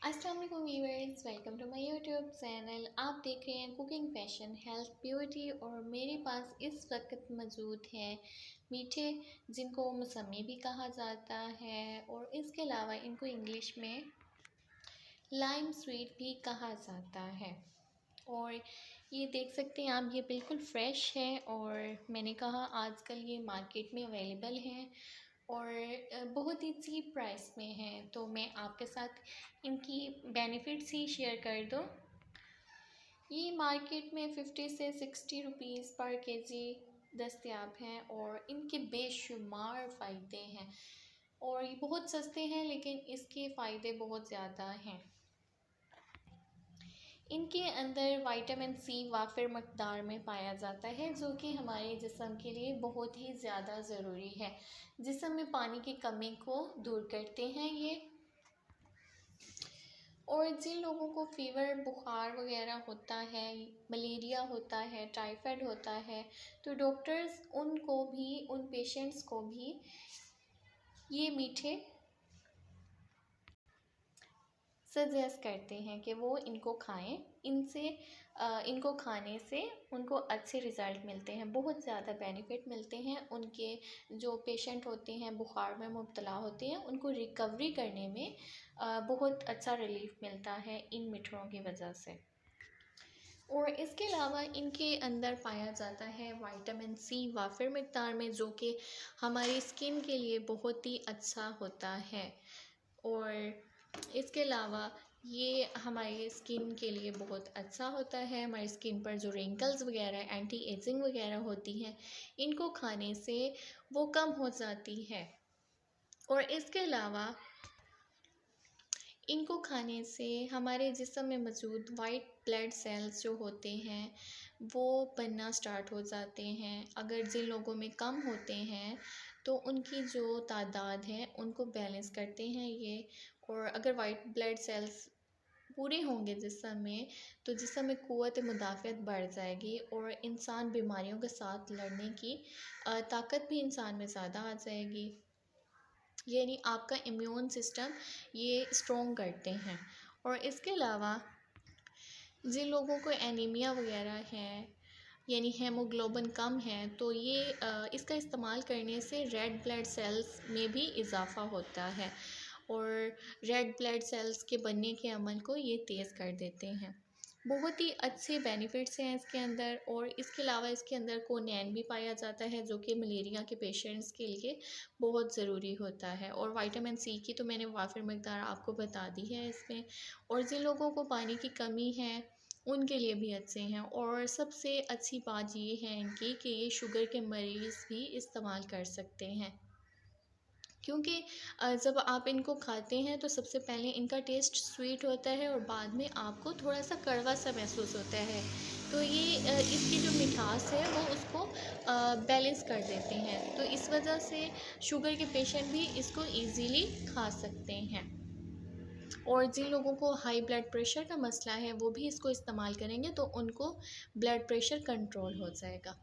अस्सलाम वालेकुम viewers, welcome to my YouTube channel. आप देख रहे हैं कुकिंग, फैशन, हेल्थ, ब्यूटी। और मेरे पास इस वक्त मौजूद है मीठे, जिनको मौसमी भी कहा जाता है और इसके अलावा इनको इंग्लिश में लाइम स्वीट भी कहा जाता है। और ये देख सकते हैं आप, ये बिल्कुल फ्रेश है और मैंने कहा आजकल ये मार्केट में अवेलेबल हैं और बहुत ही चीप प्राइस में है, तो मैं आपके साथ इनकी बेनिफिट्स ही शेयर कर दूँ। ये मार्केट में 50 से 60 रुपीज़ पर केजी दस्तयाब हैं और इनके बेशुमार फ़ायदे हैं और ये बहुत सस्ते हैं, लेकिन इसके फ़ायदे बहुत ज़्यादा हैं। इनके अंदर विटामिन सी वाफिर मकदार में पाया जाता है, जो कि हमारे जिस्म के लिए बहुत ही ज़्यादा ज़रूरी है। जिस्म में पानी की कमी को दूर करते हैं ये। और जिन लोगों को फ़ीवर, बुखार वगैरह होता है, मलेरिया होता है, टाइफाइड होता है, तो डॉक्टर्स उनको भी, उन पेशेंट्स को भी ये मीठे सजेस्ट करते हैं कि वो इनको खाएं। इनको खाने से उनको अच्छे रिज़ल्ट मिलते हैं, बहुत ज़्यादा बेनिफिट मिलते हैं। उनके जो पेशेंट होते हैं, बुखार में मुब्तला होते हैं, उनको रिकवरी करने में बहुत अच्छा रिलीफ मिलता है इन मिठरों की वजह से। और इसके अलावा इनके अंदर पाया जाता है विटामिन सी वाफिर मकदार में, जो कि हमारी स्किन के लिए बहुत ही अच्छा होता है। और इसके अलावा ये हमारी स्किन के लिए बहुत अच्छा होता है। हमारी स्किन पर जो रिंकल्स वगैरह, एंटी एजिंग वगैरह होती हैं, इनको खाने से वो कम हो जाती है। और इसके अलावा इनको खाने से हमारे जिस्म में मौजूद वाइट ब्लड सेल्स जो होते हैं, वो बनना स्टार्ट हो जाते हैं। अगर जिन लोगों में कम होते हैं तो उनकी जो तादाद है उनको बैलेंस करते हैं ये। और अगर वाइट ब्लड सेल्स पूरे होंगे जिस्म में, तो जिस्म में क़ुव्वत मुदाफ़अत बढ़ जाएगी और इंसान बीमारियों के साथ लड़ने की ताकत भी इंसान में ज़्यादा आ जाएगी। यानी आपका इम्यून सिस्टम ये स्ट्रॉन्ग करते हैं। और इसके अलावा जिन लोगों को एनीमिया वगैरह है, यानी हेमोग्लोबिन कम है, तो ये इसका इस्तेमाल करने से रेड ब्लड सेल्स में भी इजाफ़ा होता है और रेड ब्लड सेल्स के बनने के अमल को ये तेज़ कर देते हैं। बहुत ही अच्छे बेनिफिट्स हैं इसके अंदर। और इसके अलावा इसके अंदर कोनैन भी पाया जाता है, जो कि मलेरिया के पेशेंट्स के लिए बहुत ज़रूरी होता है। और विटामिन सी की तो मैंने वाफिर मकदार आपको बता दी है इसमें। और जिन लोगों को पानी की कमी है उनके लिए भी अच्छे हैं। और सबसे अच्छी बात ये है इनकी कि ये शुगर के मरीज़ भी इस्तेमाल कर सकते हैं, क्योंकि जब आप इनको खाते हैं तो सबसे पहले इनका टेस्ट स्वीट होता है और बाद में आपको थोड़ा सा कड़वा सा महसूस होता है। तो ये इसकी जो मिठास है वो उसको बैलेंस कर देते हैं, तो इस वजह से शुगर के पेशेंट भी इसको इजीली खा सकते हैं। और जिन लोगों को हाई ब्लड प्रेशर का मसला है वो भी इसको इस्तेमाल करेंगे तो उनको ब्लड प्रेशर कंट्रोल हो जाएगा।